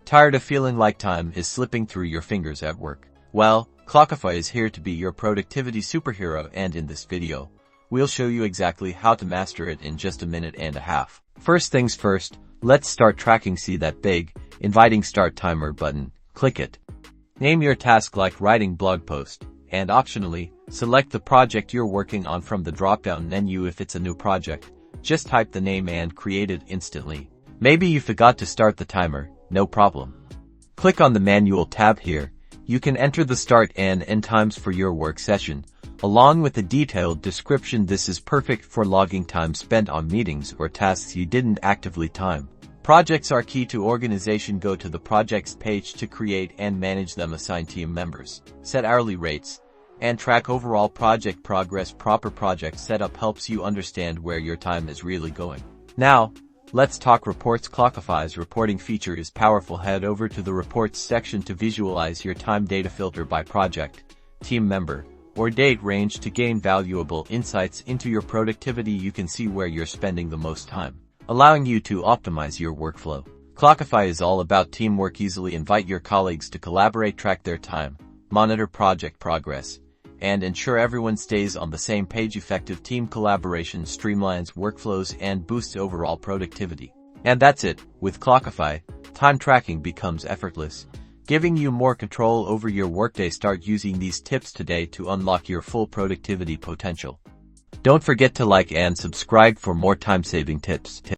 Tired of feeling like time is slipping through your fingers at work? Well, Clockify is here to be your productivity superhero, and in this video, we'll show you exactly how to master it in just a minute and a half. First things first, let's start tracking. See that big, inviting start timer button? Click it. Name your task like writing blog post, and optionally, select the project you're working on from the drop-down menu. If it's a new project, just type the name and create it instantly. Maybe you forgot to start the timer, no problem. Click on the Manual tab here. You can enter the start and end times for your work session, along with a detailed description. This is perfect for logging time spent on meetings or tasks you didn't actively time. Projects are key to organization. Go to the projects page to create and manage them. Assign team members, set hourly rates, and track overall project progress. Proper project setup helps you understand where your time is really going. Now, let's talk reports. Clockify's reporting feature is powerful. Head over to the reports section to visualize your time data. Filter by project, team member, or date range to gain valuable insights into your productivity. You can see where you're spending the most time, allowing you to optimize your workflow. Clockify is all about teamwork. Easily invite your colleagues to collaborate, track their time, monitor project progress, and ensure everyone stays on the same page. Effective team collaboration streamlines workflows and boosts overall productivity. And that's it. With Clockify, time tracking becomes effortless, giving you more control over your workday. Start using these tips today to unlock your full productivity potential. Don't forget to like and subscribe for more time-saving tips.